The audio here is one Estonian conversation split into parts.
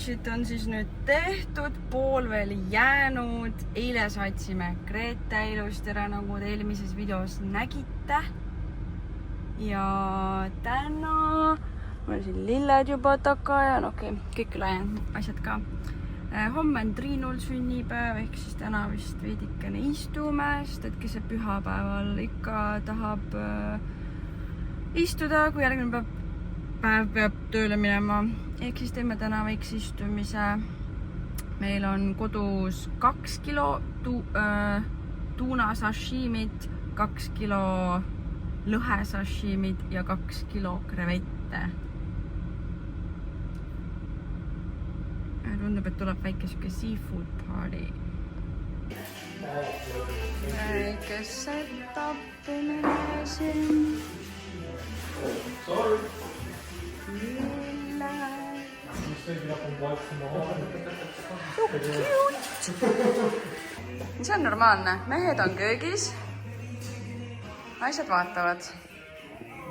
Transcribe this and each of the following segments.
sandwichit on siis nüüd tehtud, pool veel jäänud. Eile saatsime Grete ilusti ära, nagu te eelmises videos nägite. Ja täna on siin lilled juba taga ja okei, kõik ülejäänud asjad ka. Homme on Triinul sünnipäev, ehk siis täna vist veidikene istume, sest et kes see pühapäeval ikka tahab istuda, kui järgmine päev peab tööle minema. Ehk siis teeme täna väikse istumise. Meil on kodus 2 kilo tuuna sashimit, 2 kilo lõhe sashimit ja 2 kilo krevette. Tundub, et tuleb väike siuke seafood party. Väike setupimine siin. See on normaalne. Mehed on köögis. Naised vaatavad.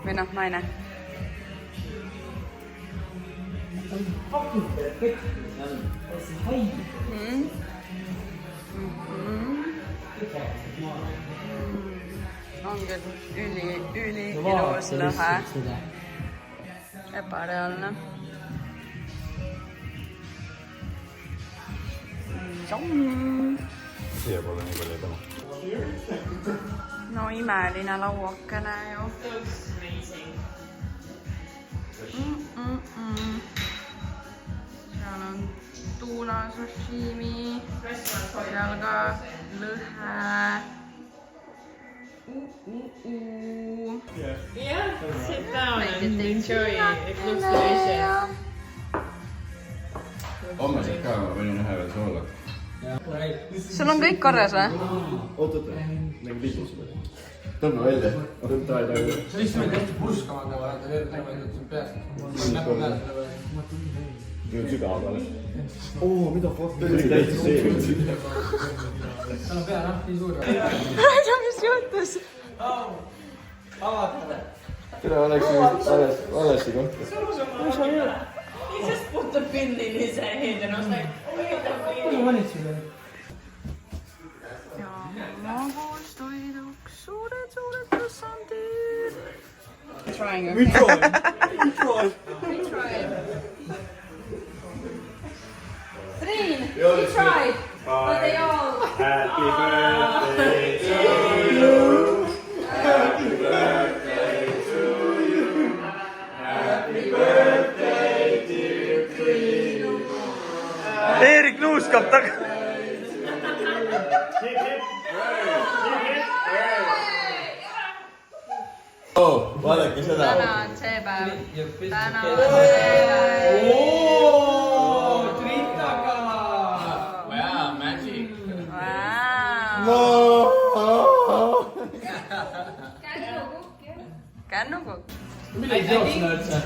Või noh, naine. On küll üli ilus lõhe. Ebareaalne. Siia pole nii palju täna. No imeline lauakene ju. Seal on tuuna sashimi, seal ka lõhe. Yeah, sit down and enjoy it. It looks delicious. Homme saad ka, ma panin ühe veel soola. Sul on kõik korras või? Oot, nagu liigus. Tõmba välja. See on lihtsalt hästi purskama, aga need peast. Nüüd sügavad. Oo, mida fuck? See oli täitsa see. Tal on pea nii suur. Ma ei tea, mis juhtus. Tere, Aleksi valesti kohta. He just put the pin in his head and I was like, wait a minute. Ja magus toiduks suured tasandid. Trying, okay? We tried. Triin, we tried, but they all... Happy birthday to you. Happy birthday to you. Happy birthday, dear Triin. Erik nuuskab taga. Vaadake seda. Täna on see päev. Täna on see päev. Tritaga! Wow, magic. Kännukukk. Mida ei teoks seda üldse?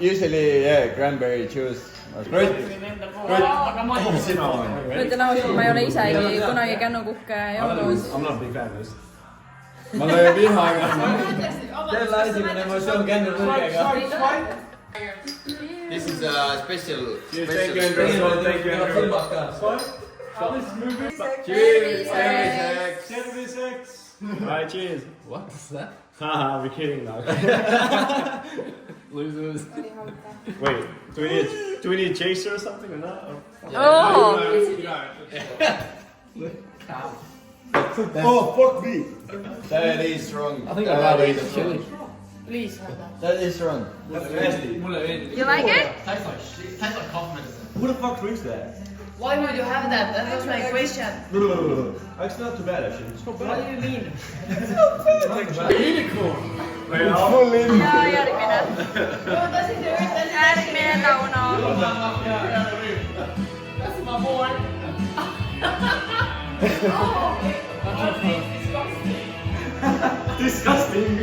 Usually, yeah, cranberry juice. Great. Ütlen ausalt, ma ei ole isegi kunagi kännukukke joonud. I'm not a big fan of this. Ma lõin vihaga. Selle esimene emotsioon kännukukkega. This is a special. Thank you, Andrew. Thank you, Andrew. Cheers. Alright, cheers. What is that? Haha, we're kidding now. Lose. Wait, do we need a chaser or something or not? Oh! Oh, fuck me! That is strong. I think I'd rather eat the chili. Please. That is strong. That's nasty. Mulle meeldib. You like it? Tastes like cough medicine. Who the fuck drinks that? Why would you have that? That was my question. No. It's not too bad actually. It's not What bad. do you mean? Unicorn! Ja järgmine. Järgmine Tauno. That's my boy. Oh, okay. Disgusting.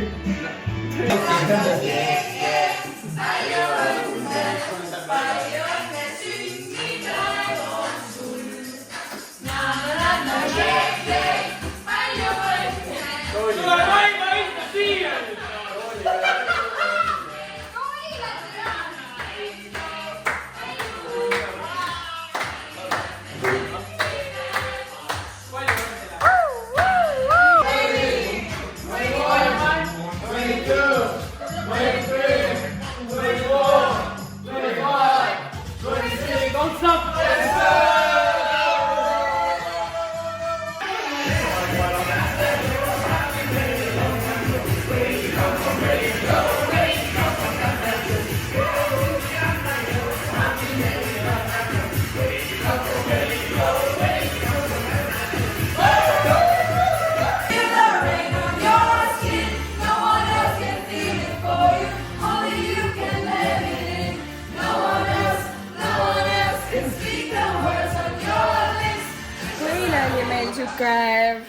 Siuke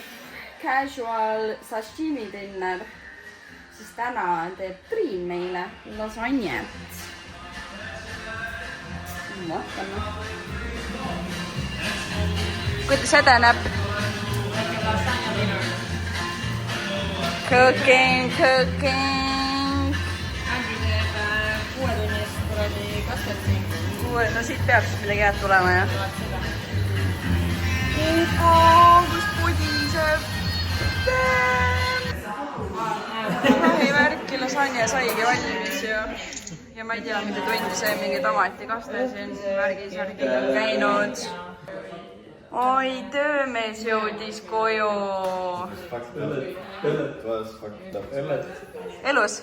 casual sashimi dinner, siis täna teeb Triin meile lasanjet. Vaatame. Kuidas edeneb? Cooking. Andri teeb 6 tunnist kuradi kasvõtsi. No siit peab siis midagi head tulema, jah? Kus pudiseb. Värki lasanja saigi valmis ja ma ei tea, mida tundi see mingi tomatikaste siin värgi-särgi on käinud. Oi, töömees jõudis koju. Elus?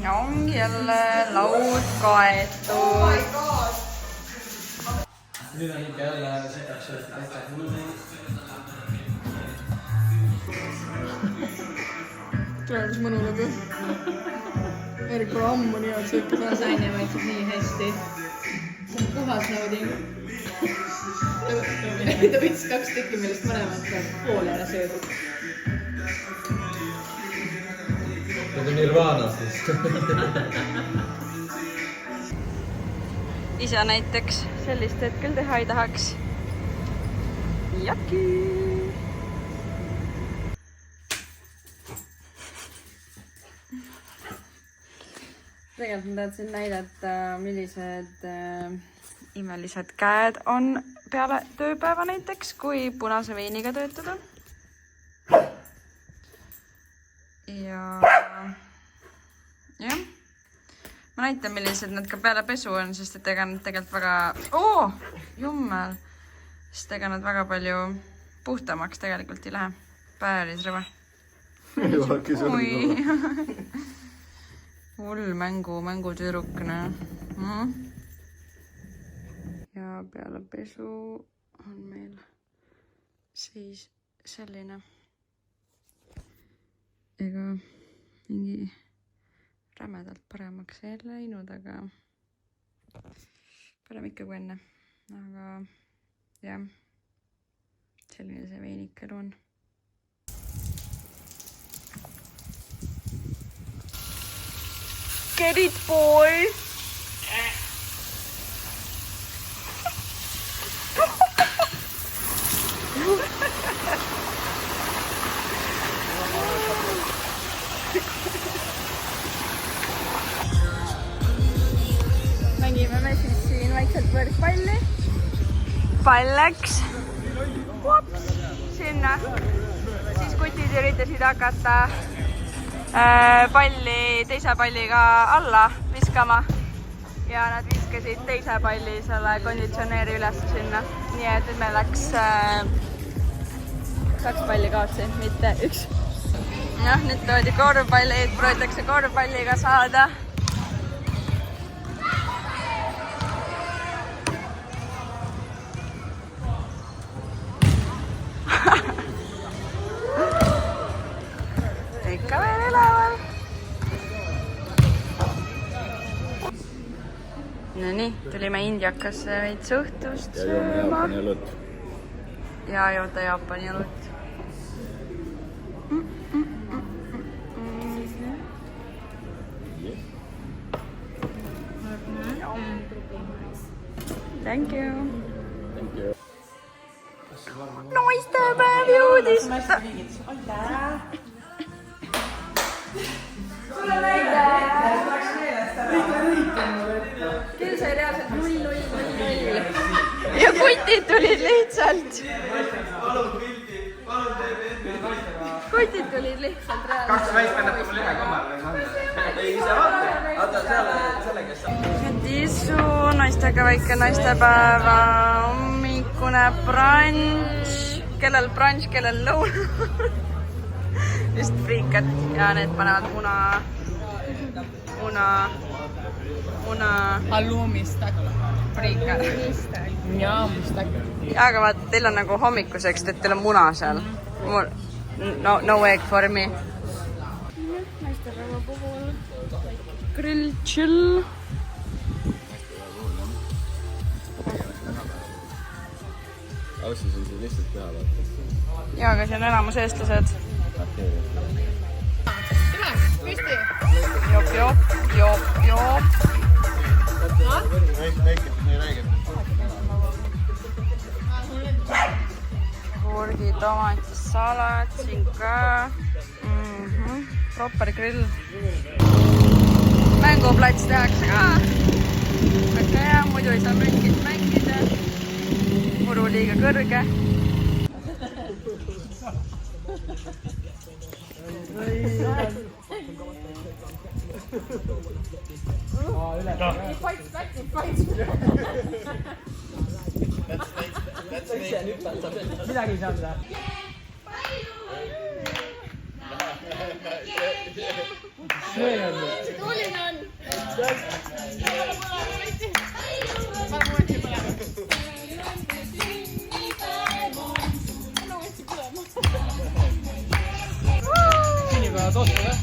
Ja ongi jälle laud kaetud. Nüüd on ikka jälle sitaks söötud täitsa. Tule, kus mõnu läbi. Erik pole ammu nii head sööki saanud. Lasagne maitseb nii hästi. See on puhas nauding. Ta võttis 2 tükki, millest mõlemad poole ära söödud. Need on Nirvana siis. Ise näiteks sellist hetkel teha ei tahaks. Jaki! Tegelikult ma tahtsin näidata, millised imelised käed on peale tööpäeva näiteks, kui punase veiniga töötada. Ja jah. Ma näitan, millised nad ka peale pesu on, sest et ega nad tegelikult väga... Jummel! Sest ega nad väga palju puhtamaks tegelikult ei lähe. Päris rõve. Hull mängutüdrukne. Ja peale pesu on meil siis selline. Ega mingi... rämedalt paremaks ei läinud, aga parem ikka kui enne. Aga jah, selline see veinikelu on. Get it, boy! Mängime me siis siin vaikselt võrkpalli. Pall läks sinna. Siis kutid üritasid hakata palli teise palliga alla viskama. Ja nad viskasid teise palli selle konditsioneeri üles sinna. Nii et nüüd meil läks 2 palli kaotsi, mitte 1. Jah, nüüd toodi korvpalli, proovitakse korvpalliga saada. Ikka veel elaval. Nonii, tulime Indiakasse veits õhtust sööma. Ja joota Jaapani õlut. Thank you. Naistepäev jõudis. Tule näida. Küll sai reaalselt 0-0-0-0. Ja kutid tulid lihtsalt. Kutid tulid lihtsalt reaalselt. 2 väispennat mul ühe kommar. Ei, ise vaata. Vaata selle, kes on. tiramisu, naistega väike naistepäeva, hommikune brunch, kellel brunch, kellel lõuna. Just friikad ja need panevad muna. Halloumistak. Friikad. Jaa, mistak. Ja, aga vaata, teil on nagu hommikuseks, et teil on muna seal. No egg for me. Naistepäeva puhul grill chill. Austus on siin lihtsalt teha, vaata. Ja, aga siin on enamus eestlased. Jop. Kurgi, tomatis, salat, siin ka. Proper grill. Mänguplats tehakse ka. Väga hea, muidu ei saa mingit mängida. Muru liiga kõrge. Midagi ei saa seda. Sünnipäeva tostu või?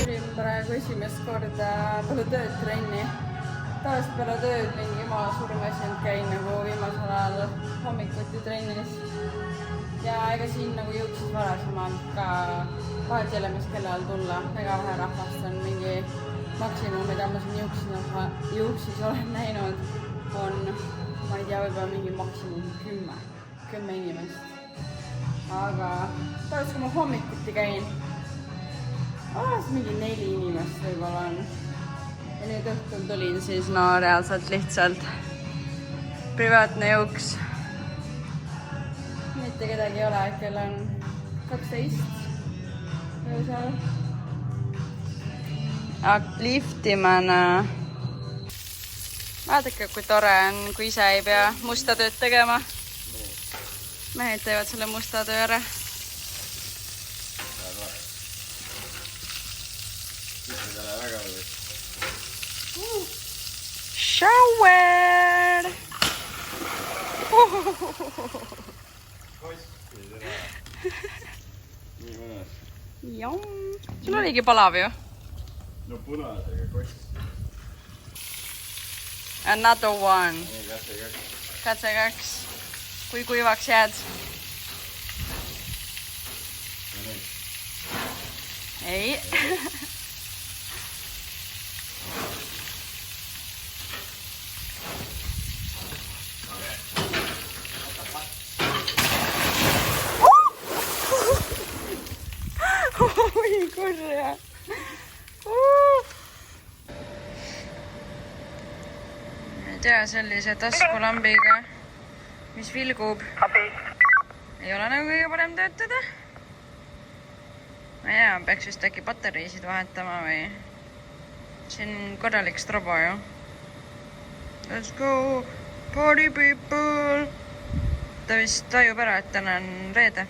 Tulin praegu esimest korda peale tööd trenni. Tavaliselt peale tööd mingi maa surmasind käin nagu viimasel ajal hommikuti trennis. Ja ega siin nagu jõudsid varasemalt ka vahetellemas kella all tulla. Väga vähe rahvast on mingi maksimum, mida ma siin juuksis olen näinud, on, ma ei tea, võib-olla mingi maksimum 10 inimest. Aga tavaliselt kui ma hommikuti käin, mingi 4 inimest võib-olla on. Ja nüüd õhtul tulin siis reaalselt lihtsalt privaatne jõuks. Mitte kedagi ei ole, kell on 12 öösel. Liftimana. Vaadake, kui tore on, kui ise ei pea musta tööd tegema. Mehed teevad selle musta töö ära. Shower! Jom. Sul oligi palav ju? No punasega kost. Another one. Katse 2. Kui kuivaks jääd? Ei. Oi, kurja. Ei tea, sellise taskulambiga, mis vilgub. Ei ole nagu kõige parem töötada. Ma ei tea, peaks vist äkki patareisid vahetama või... Siin korralik strobo ju. Let's go, party people! Ta vist tajub ära, et täna on reede.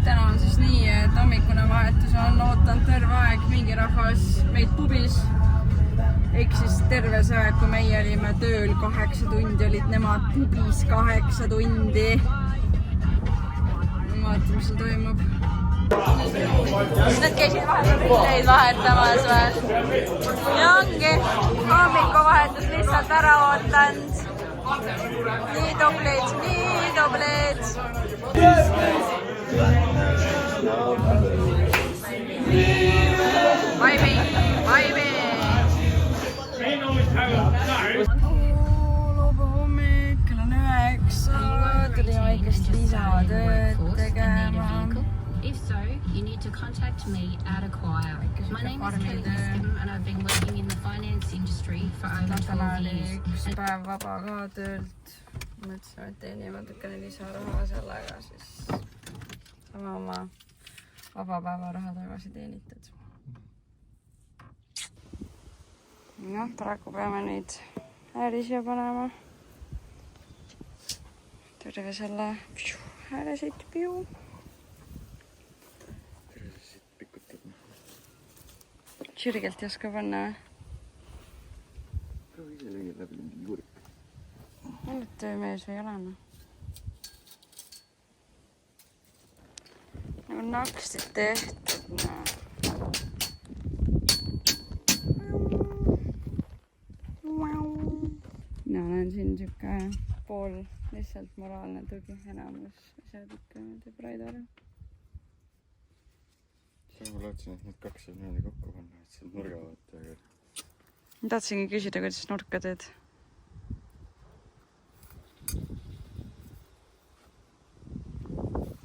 Täna on siis nii, et hommikune vahetus on ootanud terve aeg mingi rahvas meid pubis. Ehk siis terve see aeg, kui meie olime tööl 8 tundi, olid nemad pubis 8 tundi. Vaata, mis siin toimub. Nad käisid vahepeid vahetamas veel. Ja ongi hommiku vahetus lihtsalt ära ootanud. Nii tublid, nii tublid. Vaibi, vaibi. Loobu hommik, kell on 9. Tuli väikest lisatööd tegema. If so, you need to contact me at Acquire. My name is Kelly Heston and I've been working in the finance industry for over 12 years. Üks päev vaba ka töölt. Mõtlesin, et teenin natukene lisaraha sellega, siis saame oma vabapäevaraha tagasi teenitud. Noh, praegu peame nüüd ääri siia panema. Terve selle ääresid piu. Sirgelt ei oska panna või? Proovi ise lõigid läbi mingi juurik. Oled töömees või ei ole? Nagu naksid tehtud. Mina olen siin siuke pool lihtsalt moraalne tugi. Enamus asjad ikka teeb Raido ära. Ma lootsin, et need kaks saab niimoodi kokku panna, et see nurga vaata. Ma tahtsingi küsida, kuidas nurka teed.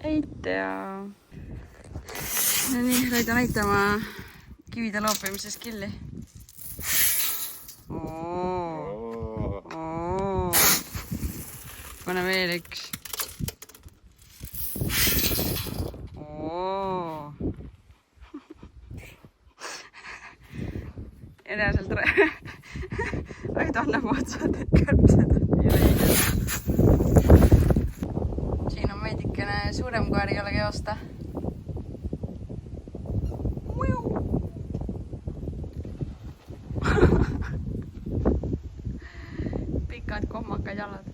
Ei tea. No nii, Raido näitama kivide loopimise skilli. Pane veel üks. Edaselt Raido annab otsad, et kärbsed on nii õiged. Siin on veidikene suurem koer ei ole joosta. Pikad kohmakad jalad.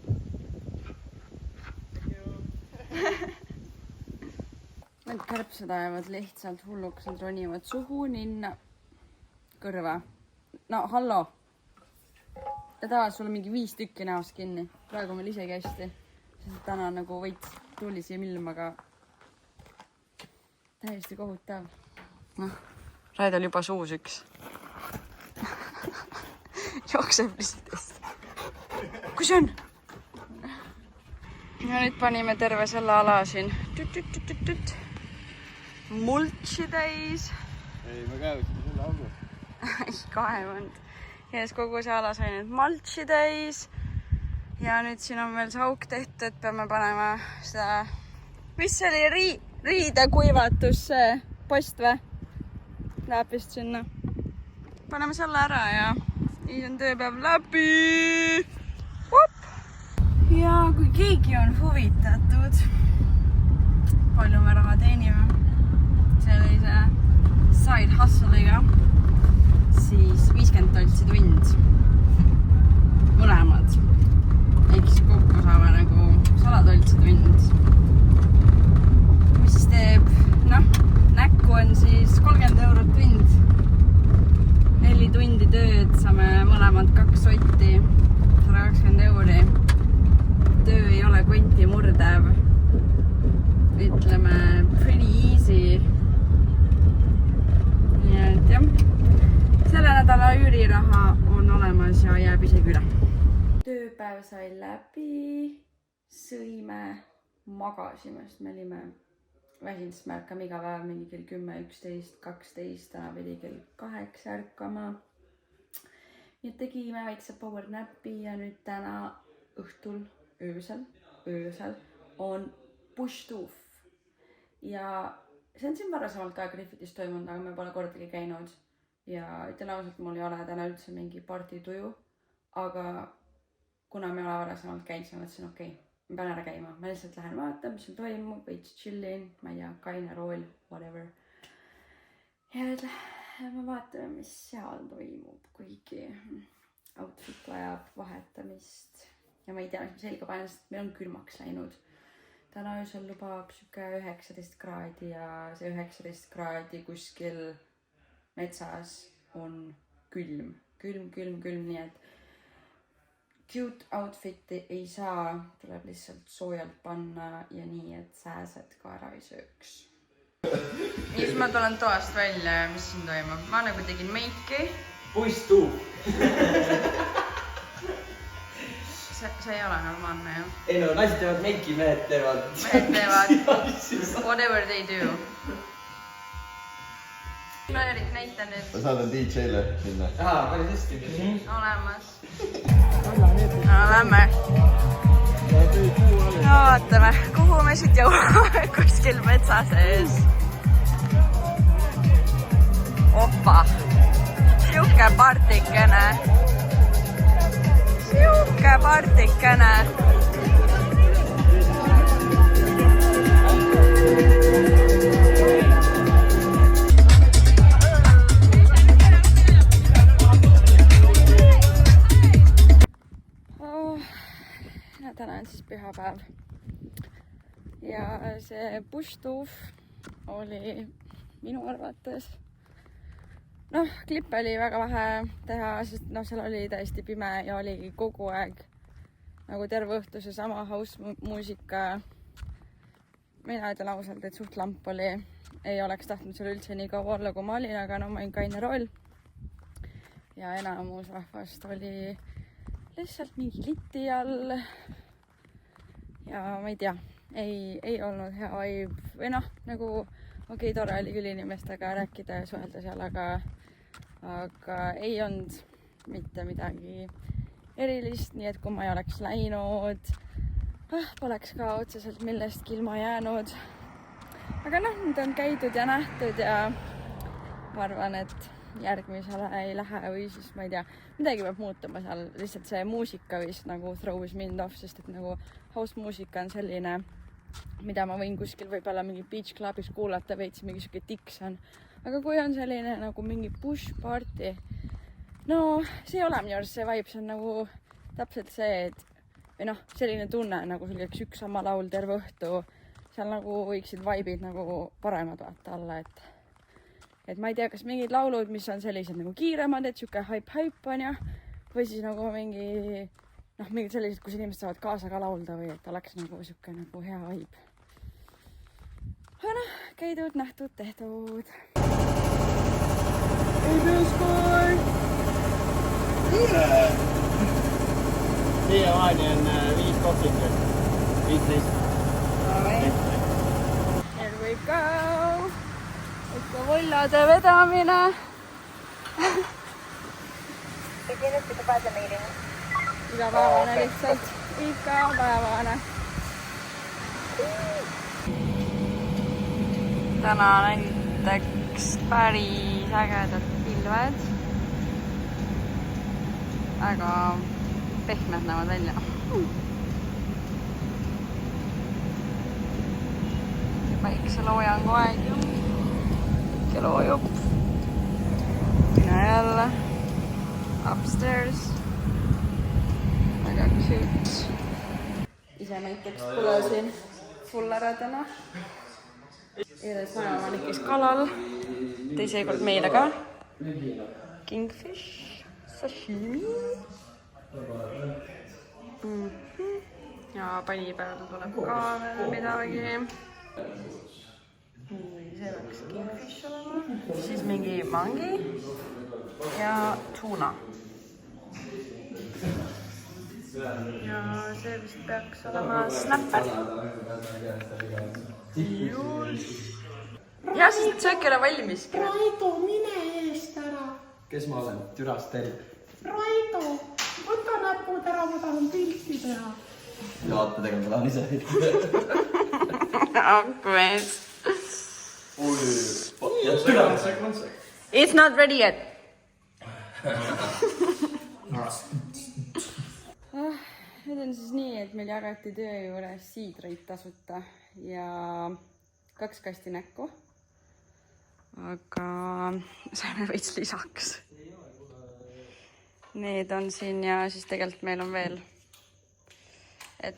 Need kärbsed ajavad lihtsalt hulluks, nad ronivad suhu, ninna, kõrva. No, hallo. Ja tavaliselt sul on mingi 5 tükki näost kinni. Praegu meil isegi hästi. Sest täna on nagu veits tuulisi ilm, aga täiesti kohutav. Noh, Raidol juba suus üks. Jookseb lihtsalt. Kus on? Ja nüüd panime terve selle ala siin. Multsi täis. Ei, ma käevisin selle augu. Ei kaevanud. Ja siis kogu see ala sai nüüd maltsi täis. Ja nüüd siin on veel see auk tehtud. Peame panema seda... Mis see oli? Riide kuivatus see post või? Läheb vist sinna. Paneme selle ära ja nii on tööpäev läbi. Ja kui keegi on huvitatud, palju me raha teenime sellise side hustle'iga, siis 50 toltsi tund. Mõlemad. Ehk siis kokku saame nagu 100 toltsi tund. Mis siis teeb? Noh, näkku on siis 30 eurot tund. 4 tundi tööd, saame mõlemad 2 sotti, 120 euri. Töö ei ole konti murdev. Ütleme, pretty easy. Nii et jah, selle nädala üüriraha on olemas ja jääb isegi üle. Tööpäev sai läbi, sõime, magasime, sest me olime väsinud, sest me ärkame iga päev mingi kell 10, 11, 12, täna pidi kell 8 ärkama. Nii tegime väikse power napi ja nüüd täna õhtul öösel on push tooth. Ja see on siin varasemalt ka Griffitis toimunud, aga me pole kordagi käinud. Ja ütlen ausalt, mul ei ole täna üldse mingi partituju. Aga kuna me ei ole varasemalt käinud, siis ma mõtlesin, okei, ma pean ära käima. Ma lihtsalt lähen vaatan, mis on toimub, veits chillin, ma ei tea, kaine rool, whatever. Ja nüüd lähme vaatame, mis seal toimub, kuigi outfit vajab vahetamist. Ja ma ei tea, mis ma selga panen, sest meil on külmaks läinud. Täna öösel lubab siuke 19 kraadi ja see 19 kraadi kuskil metsas on külm, nii et cute outfiti ei saa, tuleb lihtsalt soojalt panna ja nii, et sääsed ka ära ei sööks. Nii, siis ma tulen toast välja ja mis siin toimub. Ma nagu tegin meiki. Push tooth. See ei ole normaalne ju. Ei no, naised teevad meiki, mehed teevad. Mehed teevad whatever they do. Ma Erik näitan nüüd. Ma saadan DJ-le sinna. Ahaa, päris hästi. Olemas. No lähme. No vaatame, kuhu me siit jõuame kuskil metsa sees. partikene. Siuke partikene. Täna on siis pühapäev ja see bushtuuf oli minu arvates klippe oli väga vähe teha, sest seal oli täiesti pime ja oligi kogu aeg nagu terve õhtu seesama house muusika. Mina ütlen ausalt, et suht lamp oli, ei oleks tahtnud seal üldse nii kaua olla kui ma olin, aga no ma olin kaine roll ja enamus rahvast oli lihtsalt mingi liti all ja ma ei tea, ei olnud hea vibe või nagu okei, tore oli küll inimestega rääkida ja suhelda seal, aga ei olnud mitte midagi erilist, nii et kui ma ei oleks läinud, poleks ka otseselt millestki ilma jäänud. Aga nüüd on käidud ja nähtud ja ma arvan, et järgmisele ei lähe või siis ma ei tea, midagi peab muutuma seal, lihtsalt see muusika vist nagu throws mind off, sest et nagu house muusika on selline, mida ma võin kuskil võib-olla mingi beach clubis kuulata, veits mingi siuke tiks on, aga kui on selline nagu mingi push party, no see ei ole minu arust see vibe, see on nagu täpselt see, et või selline tunne, nagu sul käiks üks sama laul terve õhtu, seal nagu võiksid vibe'id nagu paremad vaata olla, et ma ei tea, kas mingid laulud, mis on sellised nagu kiiremad, et siuke hype on ja, või siis nagu mingid sellised, kus inimesed saavad kaasa ka laulda või et oleks nagu siuke nagu hea vibe. Aga käidud, nähtud, tehtud. Siiamaani on 5 kohvikut. 15. Here we go. Ikka vollade vedamine. Igapäevane lihtsalt. Igapäevane. Täna näiteks päris ägedad pilved. Väga pehmed näevad välja. Päikseloojangu aeg ju. Loojub. Mina jälle. Upstairs. Väga cute. Ise näiteks kuulasin full ära täna. Eedes vanemamanikis kalal. Tõi seekord meile ka. Kingfish. Sashimi. Ja panipäeval tuleb ka veel midagi. See peaks kingfish olema, siis mingi mangi ja tuna. Ja see vist peaks olema snapper. Ja siis söök ei ole valmiski. Raido, mine eest ära. Kes ma olen? Türast Terv. Raido, võta näpud ära, ma tahan pilti teha. Jaatadega ma tahan ise. Akmees. It's not ready yet. Nüüd on siis nii, et meil jagati töö juures siidreid tasuta ja 2 kasti näkku. Aga saime veits lisaks. Need on siin ja siis tegelikult meil on veel. Et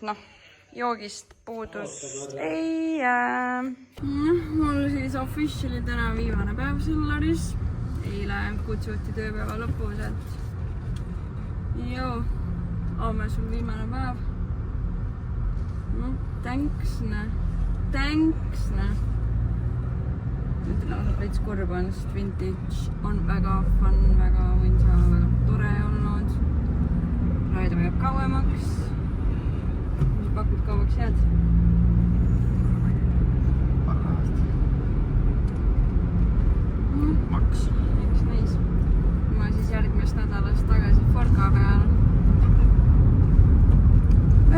joogist puudust ei jää. Mul siis officially täna viimane päev Sellaris. Eile kutsuti tööpäeva lõpuselt. Joo, homme sul viimane päev. Thanks. Ütlen ausalt veits kurb on, sest vintage on väga fun, väga võinsa, väga tore olnud. Raido jääb kauemaks. Pakud kauaks jääd? Maks. Eks näis. Ma siis järgmist nädalast tagasi Forka peal.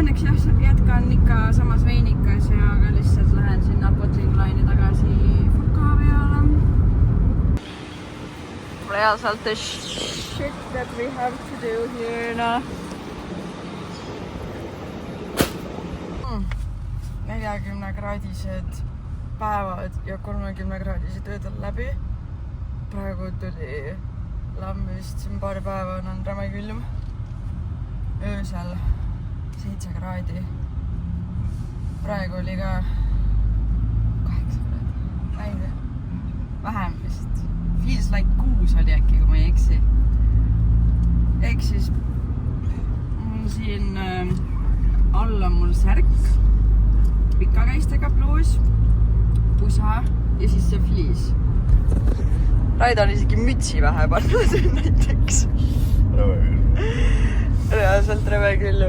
Õnneks jätkan ikka samas veinikas ja aga lihtsalt lähen sinna Bottling Line'i tagasi Forka peale. else all the shit that we have to do here now. 40-kraadised päevad ja 30-kraadised ööd on läbi. Praegu tuli lammist, siin paar päeva on räme külm. Öösel 7 kraadi. Praegu oli ka 8 kraadi. Vähem vist. Feels like 6 oli äkki, kui ma ei eksi. Ehk siis siin all on mul särk, pikakäistega pluus, pusa ja siis see fliis. Raid on isegi mütsi vähe pannud näiteks. Reaalselt räme küll.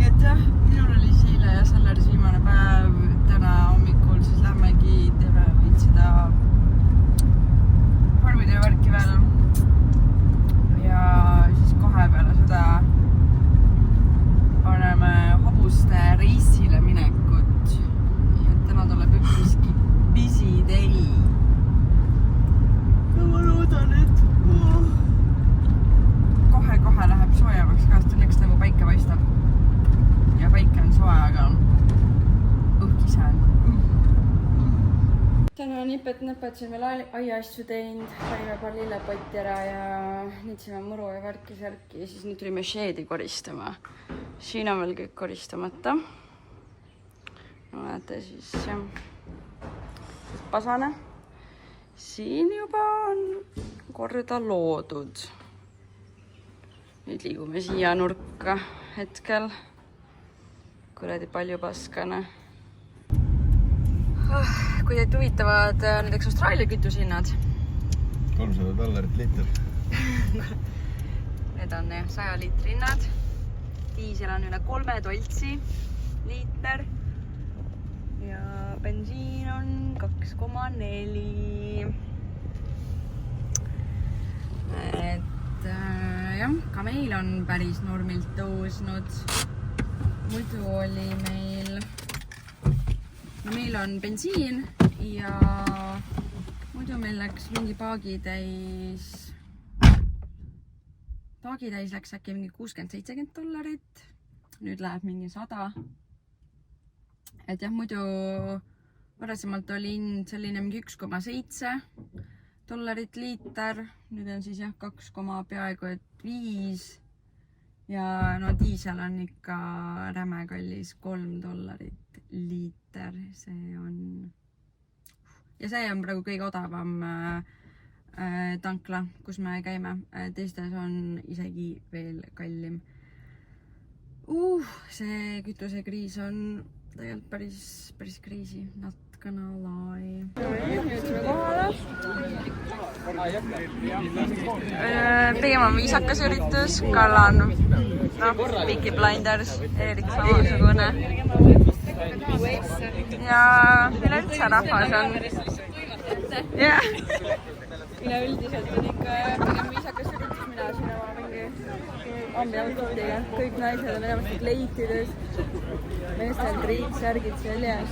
Et jah, minul oli Siile ja Selleris viimane päev. Täna hommikul siis lämmegi, teeme veid seda farmitöö värki veel. Ja siis kohe peale seda paneme hobuste reisile minekut. Ja täna tuleb üpriski busy day. Ja ma loodan, et kohe läheb soojemaks ka, sest õnneks nagu päike paistab. Ja päike on soe, aga õhkise on. Täna nipet-näpet siin veel aiaasju teinud, saime paar lillepotti ära ja niitsime muru ja värki-särki ja siis nüüd tulime sheedi koristama. Siin on veel kõik koristamata. No näete siis jah, pasane. Siin juba on korda loodud. Nüüd liigume siia nurka hetkel. Kuradi palju paskane. Kui teid huvitavad näiteks Austraalia kütusehinnad. $300 liiter. Need on 100 liitri hinnad. Diisel on üle 3 toltsi liiter. Ja bensiin on 2,4. Et jah, ka meil on päris normilt tõusnud. Muidu oli meil on bensiin ja muidu meil läks mingi paagitäis läks äkki mingi $60-70. Nüüd läheb mingi 100. Et jah, muidu varasemalt oli selline mingi $1,7 liiter. Nüüd on siis jah 2,5 ja no diisel on ikka räme kallis $3 liiter. See on ja see on praegu kõige odavam tankla, kus me käime. Teistes on isegi veel kallim. See kütusekriis on tegelikult päris kriisi. Natkana lai. Jõudsime kohale. Pigem on viisakas üritus. Kallan, Peaky Blinders, Eerik samasugune. Ja üleüldse rahvas on. Jah. Üleüldiselt on ikka pigem viisakas üritus, mina siin oma mingi ambiautiga. Kõik naised on enamasti kleitides. Meestel triid, särgid seljas.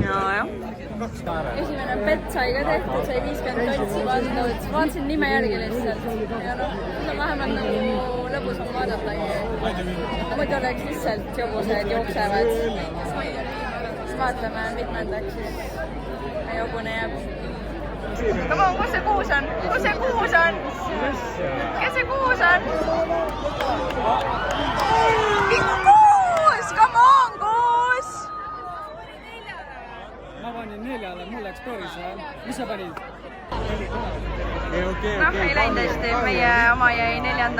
Ja. Esimene pett sai ka tehtud, sai 50 toltsi pandud. Vaatasin nime järgi lihtsalt. Ja noh, see on vähemalt nagu lõbusam vaadatagi. Muidu oleks lihtsalt jobused jooksevad. Siis vaatame mitmendaks, siis jobune jääb. Come on, kus see 6 on? Kus see 6 on? Kes see 6 on? 6! Come on, 6! Ma panin 4, mul läks päris hea. Mis sa panid? Noh, ei läinud hästi. Meie oma jäi 4.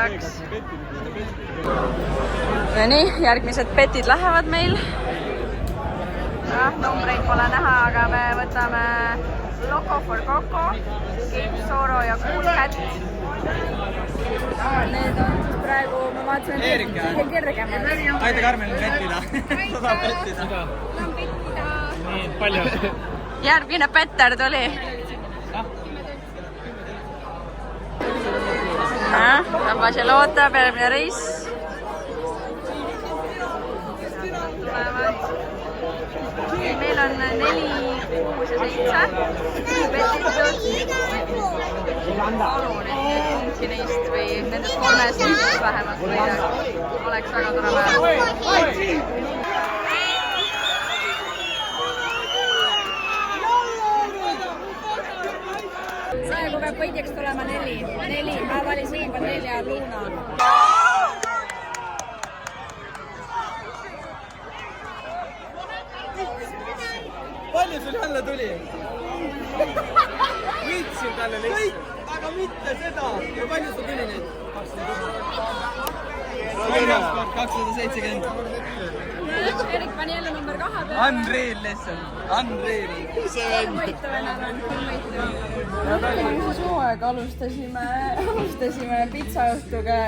Ja nii, järgmised petid lähevad meil. Numbreid pole näha, aga me võtame Loco for Coco, Game Soro ja Cool Cat. Need on siis praegu, ma vaatasin, et kõige kergemad. Aita Karmel pettida. Ta saab pettida. Nii, palju. Järgmine petter tuli. Tabase lootab, järgmine reis. Meil on 4, 6 palun, et kumbki neist või nendest 3-st üks vähemalt võidaks. Oleks väga tore päev. Praegu peab võitjaks tulema 4. Ma valisin Vanelli ja Luna. Palju sul jälle tuli? Võitsin talle lihtsalt. Aga mitte seda. Ja palju sul tuli neid? 270. Erik pani jälle number 2 peale. Unreal lihtsalt. Unreal. Võitu enam on, küll võitu. Eelmises hooaega alustasime pitsaõhtuga.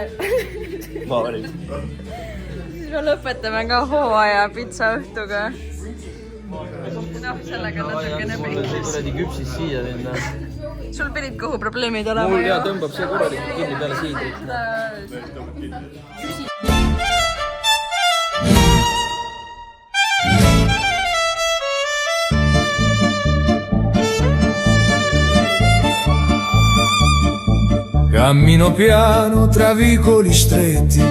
Siis me lõpetame ka hooaja pitsaõhtuga. Noh, sellega natukene pekis. Kuradi küpsis siia minna. Sul pidid kõhu probleemid olema. Mul ja tõmbab see korralikult kinni peale siidrit. Cammino piano tra vicoli stretti